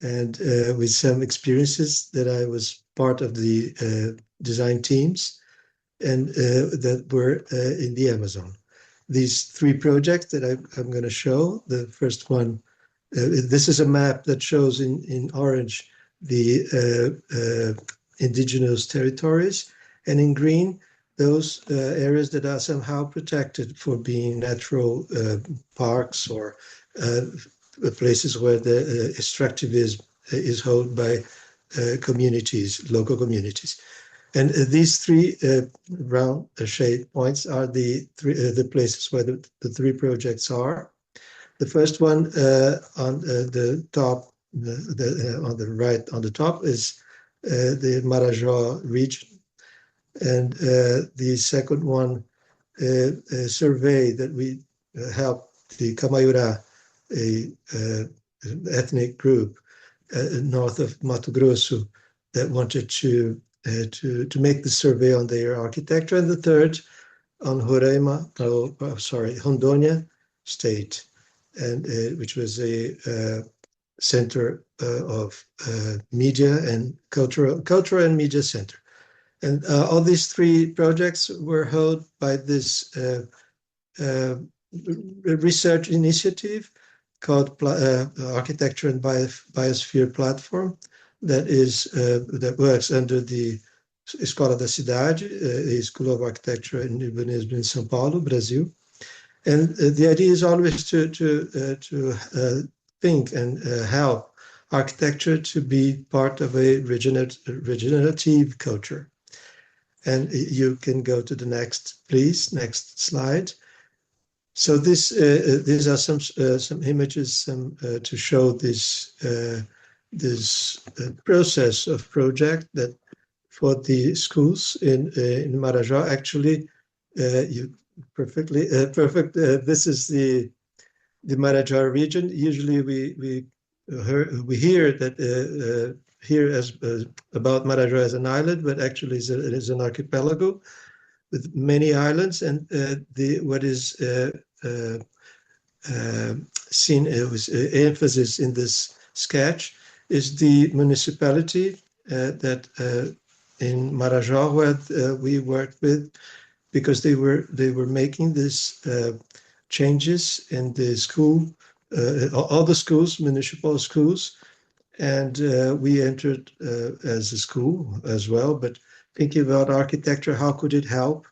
and with some experiences that I was part of the design teams and that were in the Amazon. These 3 projects that I'm going to show, the first one, this is a map that shows in orange the indigenous territories, and in green those areas that are somehow protected for being natural parks or places where the extractivism is held by communities, local communities. And these 3 round shade points are the places where the 3 projects are. The first one on the top, on the right, on the top is the Marajó region, and the second one, a survey that we helped the Kamayura, a ethnic group north of Mato Grosso, that wanted to make the survey on their architecture, and the third on Rondônia State, and which was a center of media and cultural and media center. And all these 3 projects were held by this research initiative called Architecture and Biosphere Platform, that works under the Escola da Cidade, a School of Architecture and Urbanism in São Paulo, Brazil. And the idea is always to think and help architecture to be part of a regenerative culture. And you can go to the next, please, next slide. So these are some images to show this process of project that for the schools in Marajó. Actually, you perfect. This is the Marajó region. Usually we hear that here as about Marajó as an island, but actually it is an archipelago with many islands. And what is seen with emphasis in this sketch is the municipality that in Marajó we worked with, because they were making these changes in the school, all the schools, municipal schools, and we entered as a school as well. But thinking about architecture, how could it help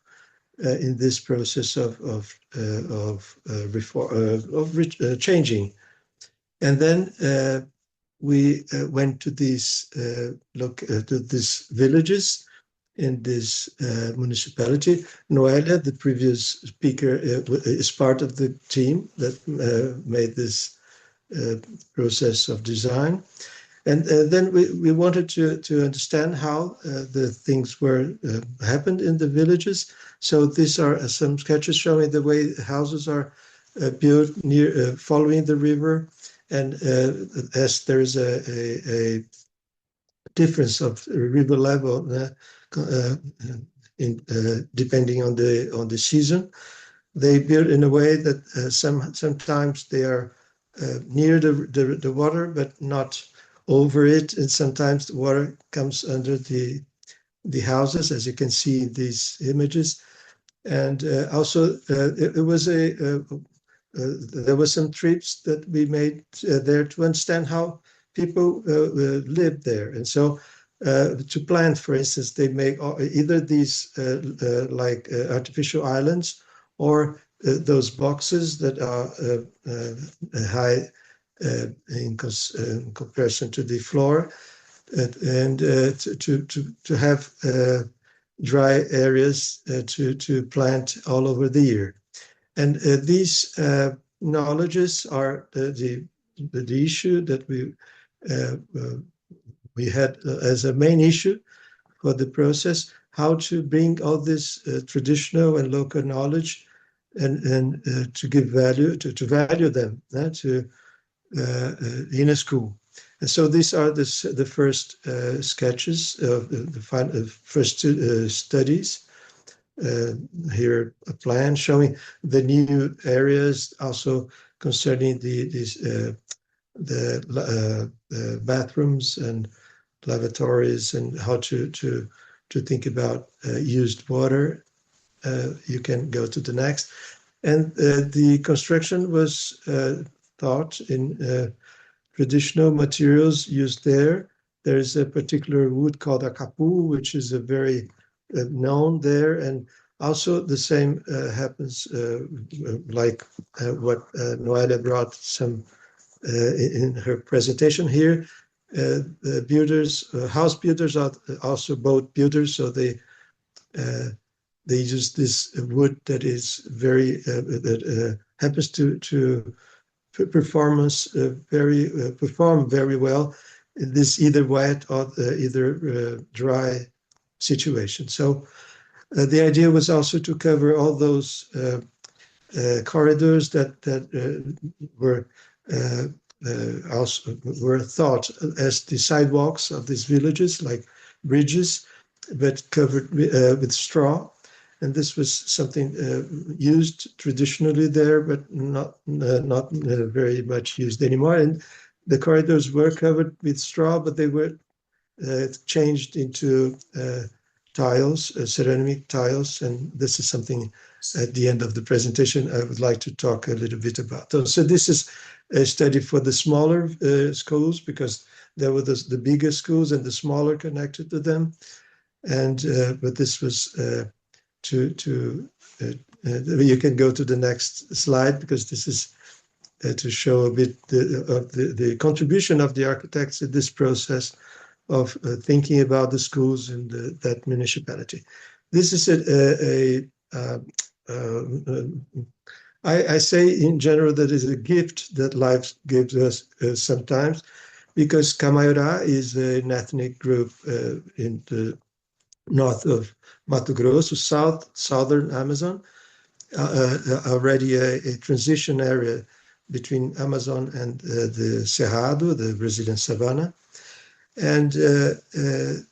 in this process of reform, changing? And then we went to these to these villages in this municipality. Noelia, the previous speaker, is part of the team that made this process of design. And then we wanted to understand how the things were happened in the villages. So these are some sketches showing the way houses are built near, following the river. And as there is a difference of river level depending on the season, they build in a way that sometimes they are near the water, but not over it, and sometimes the water comes under the houses, as you can see in these images. And also it was there were some trips that we made there to understand how people live there. And so to plant, for instance, they make either these like artificial islands, or those boxes that are high in comparison to the floor, and to have dry areas to plant all over the year. And these knowledges are the issue that we had as a main issue for the process, how to bring all this traditional and local knowledge and to give value, to value them in a school. And so these are the first sketches of the first studies. Here a plan showing the new areas, also concerning the bathrooms and lavatories, and how to think about used water. You can go to the next. And the construction was thought in traditional materials used there. There's a particular wood called acapu, which is a very known there. And also the same happens like what Noelia brought some in her presentation here. The builders, house builders are also boat builders, so they use this wood that is very that happens to perform very well in this either wet or either dry situation. So the idea was also to cover all those corridors that were also were thought as the sidewalks of these villages, like bridges, but covered with straw. And this was something used traditionally there, but not very much used anymore. And the corridors were covered with straw, but they were changed into tiles, ceramic tiles. And this is something at the end of the presentation I would like to talk a little bit about. So this is a study for the smaller schools, because there were the bigger schools and the smaller connected to them. And but this was you can go to the next slide, because this is to show a bit of the contribution of the architects in this process of thinking about the schools in that municipality. This is I say in general that is a gift that life gives us sometimes, because Camaiorá is an ethnic group in the north of Mato Grosso, southern Amazon, already a transition area between Amazon and the Cerrado, the Brazilian savanna. And the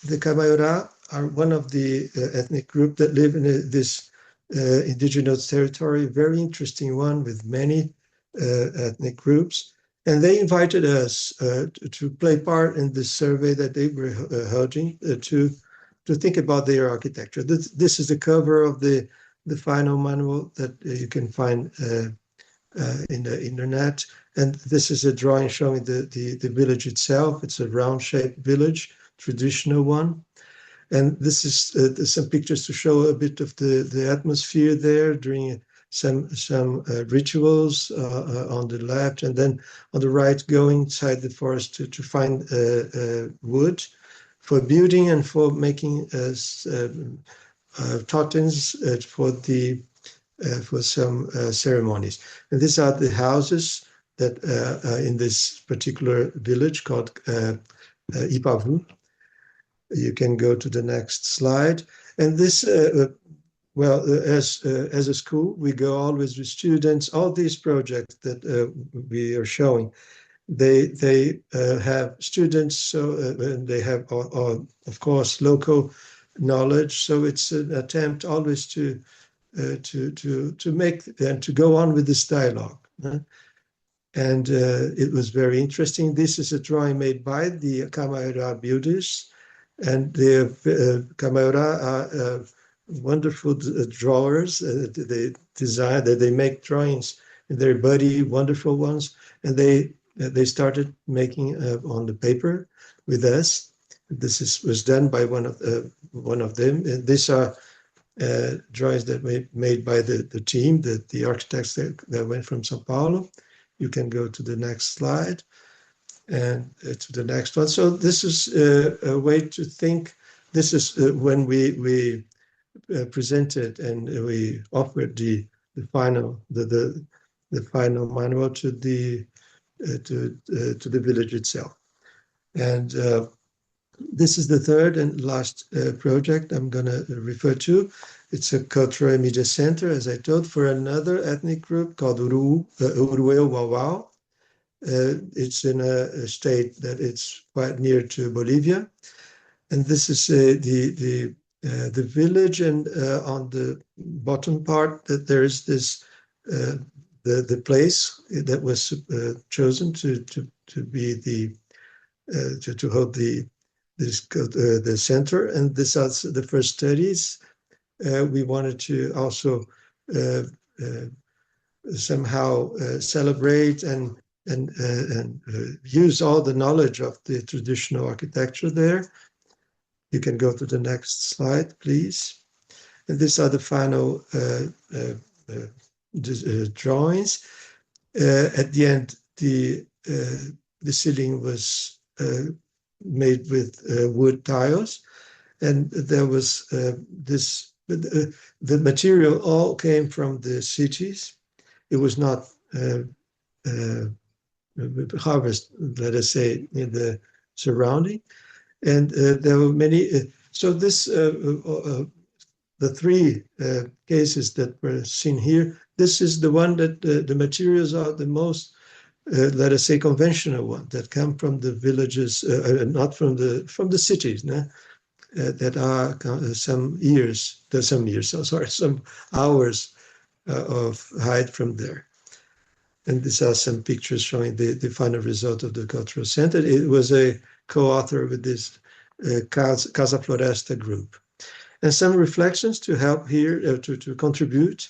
Camaiorá are one of the ethnic group that live in this indigenous territory, very interesting one with many ethnic groups. And they invited us to play part in this survey that they were holding to think about their architecture. This is the cover of the final manual that you can find in the internet. And this is a drawing showing the village itself. It's a round-shaped village, traditional one. And this is some pictures to show a bit of the atmosphere there during some rituals on the left, and then on the right, going inside the forest to find wood for building and for making totems for some ceremonies. And these are the houses that in this particular village called Ipavu. You can go to the next slide. And this, well, as a school, we go always with students. All these projects that we are showing, they have students, so and they have, of course, local knowledge. So it's an attempt always to make and to go on with this dialogue. And it was very interesting. This is a drawing made by the Kamaura builders. And the Kamaura are wonderful drawers. They make drawings in their body, wonderful ones. And they started making on the paper with us. This was done by one of them. And these are drawings that were made by the team, the architects that went from Sao Paulo. You can go to the next slide and to the next one. So this is a way to think. This is when we presented and we offered the final manual to the village itself. And this is the third and last project I'm going to refer to. It's a cultural and media center, as I told, for another ethnic group called Urueu Wawau. It's in a state that it's quite near to Bolivia. And this is the village, and on the bottom part that there is this the place that was chosen to be to hold the center. And this is the first studies. We wanted to also somehow celebrate and use all the knowledge of the traditional architecture there. You can go to the next slide, please. And these are the final drawings. At the end, the ceiling was made with wood tiles, and there was the material all came from the cities. It was not harvest, let us say, in the surrounding. And there were many. So this, the three cases that were seen here, this is the one that the materials are the most, let us say, conventional one that come from the villages, not from the cities, that are some hours of height from there. And these are some pictures showing the final result of the cultural center. It was a co-author with this Casa Floresta group. And some reflections to help here, to contribute.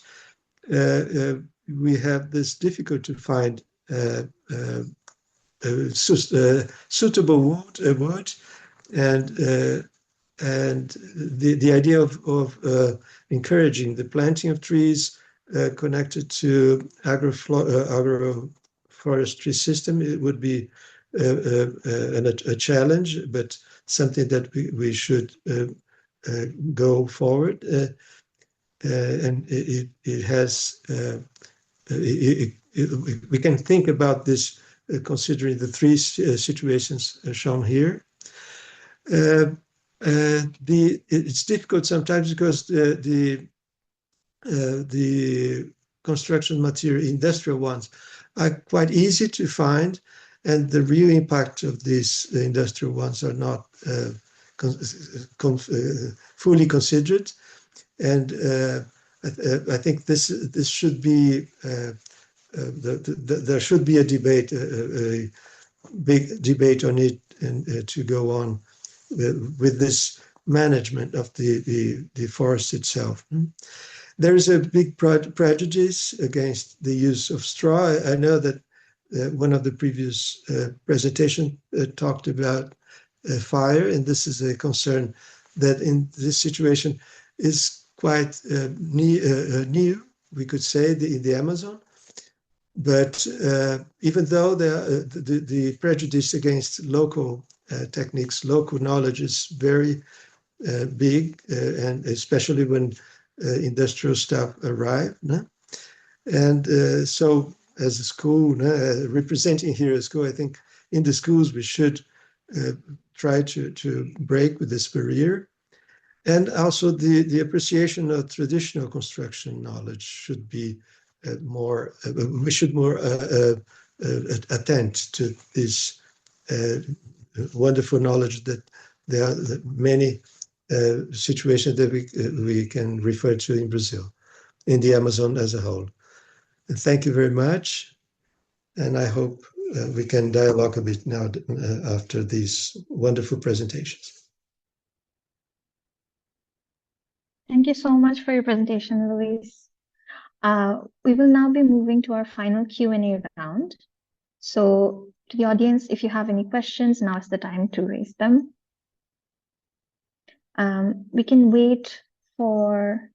We have this difficult to find suitable wood, and the idea of encouraging the planting of trees connected to agroforestry system, it would be a challenge, but something that we should go forward. And it has, we can think about this considering the three situations shown here. It's difficult sometimes because the construction material, industrial ones, are quite easy to find, and the real impact of these industrial ones are not fully considered. And I think this should be there should be a debate, a big debate on it, and to go on with this management of the forest itself. There is a big prejudice against the use of straw. I know that one of the previous presentation talked about fire, and this is a concern that in this situation is quite new, we could say, in the Amazon. But even though the prejudice against local techniques, local knowledge is very big, and especially when industrial stuff arrive. No? And so as a school, representing here a school, I think in the schools we should try to break with this barrier. And also the appreciation of traditional construction knowledge should be more, we should more attend to this wonderful knowledge that there are many situations that we can refer to in Brazil, in the Amazon as a whole. And thank you very much. And I hope we can dialogue a bit now after these wonderful presentations. Thank you so much for your presentation, Luis. We will now be moving to our final Q&A round. So to the audience, if you have any questions, now is the time to raise them. We can wait for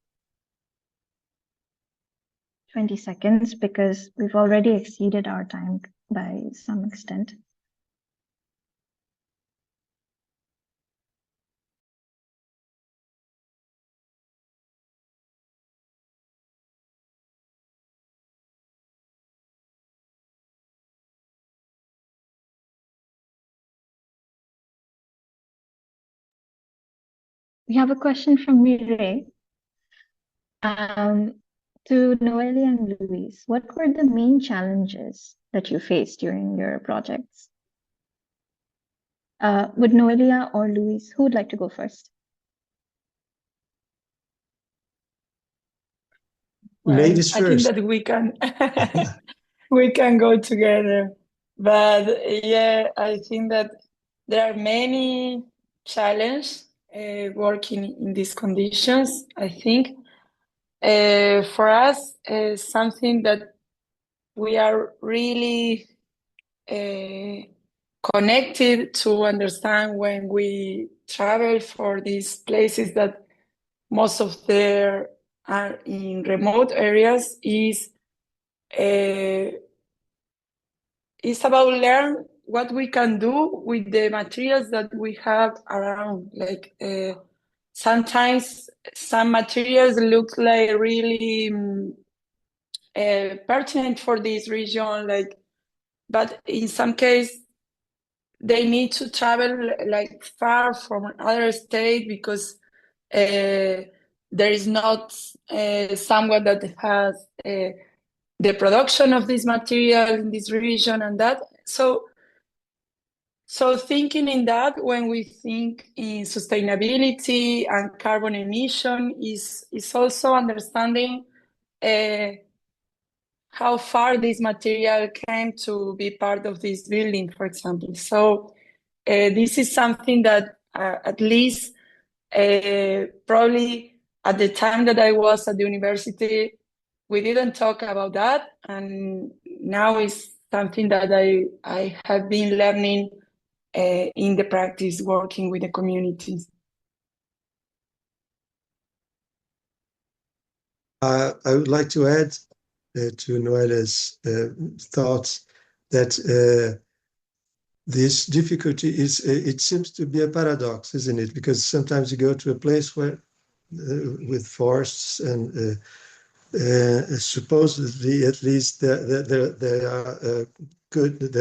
20 seconds because we've already exceeded our time by some extent. We have a question from Mireille. To Noelia and Luis, what were the main challenges that you faced during your projects? Would Noelia or Luis, who would like to go first? Well, Ladies I first. think that we can go together. But yeah, I think that there are many challenges working in these conditions. I think for us, something that we are really connected to understand when we travel for these places that most of them are in remote areas is about learn what we can do with the materials that we have around. Like sometimes some materials look like really pertinent for this region, like, but in some case they need to travel like far from another state because there is not someone that has the production of this material in this region and that. So thinking in that, when we think in sustainability and carbon emission, is also understanding how far this material came to be part of this building, for example. So this is something that at least probably at the time that I was at the university, we didn't talk about that. And now it's something that I have been learning in the practice, working with the communities. I would like to add to Noelia's thoughts that this difficulty is, it seems to be a paradox, isn't it? Because sometimes you go to a place where with forests and supposedly at least there are good,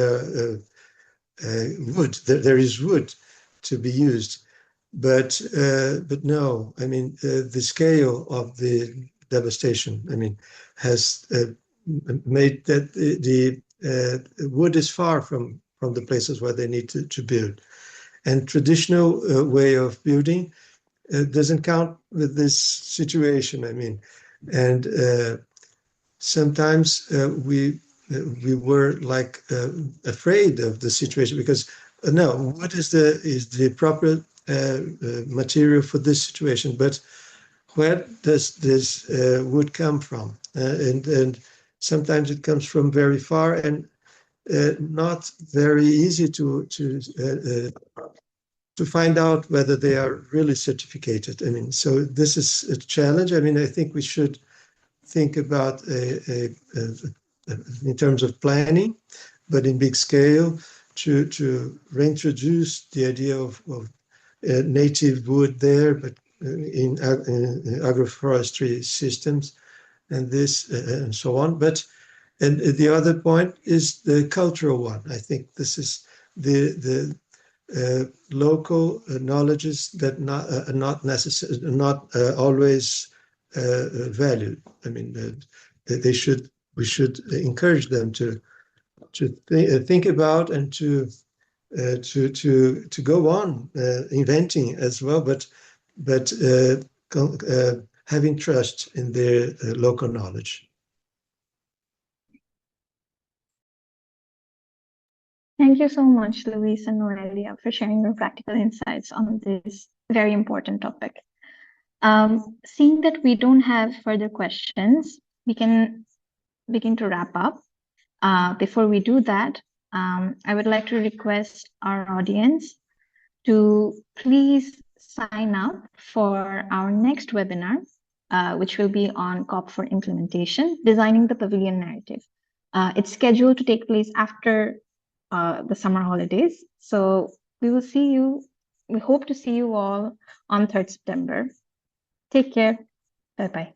wood, there is wood to be used. But no, I mean, the scale of the devastation, I mean, has made that the wood is far from the places where they need to build. And traditional way of building doesn't count with this situation, I mean. And sometimes we were like afraid of the situation because no, what is the proper material for this situation? But where does this wood come from? And sometimes it comes from very far and not very easy to find out whether they are really certificated. I mean, so this is a challenge. I mean, I think we should think about in terms of planning, but in big scale, to reintroduce the idea of native wood there, but in agroforestry systems and this and so on. But and the other point is the cultural one. I think this is the local knowledges that are not necessary, not always valued. I mean, they should. We should encourage them to think about and to go on inventing as well, but having trust in their local knowledge. Thank you so much, Luis and Noelia, for sharing your practical insights on this very important topic. Seeing that we don't have further questions, we can begin to wrap up. Before we do that, I would like to request our audience to please sign up for our next webinar, which will be on COP for implementation, designing the pavilion narrative. It's scheduled to take place after the summer holidays. So we hope to see you all on 3rd September. Take care. Bye-bye.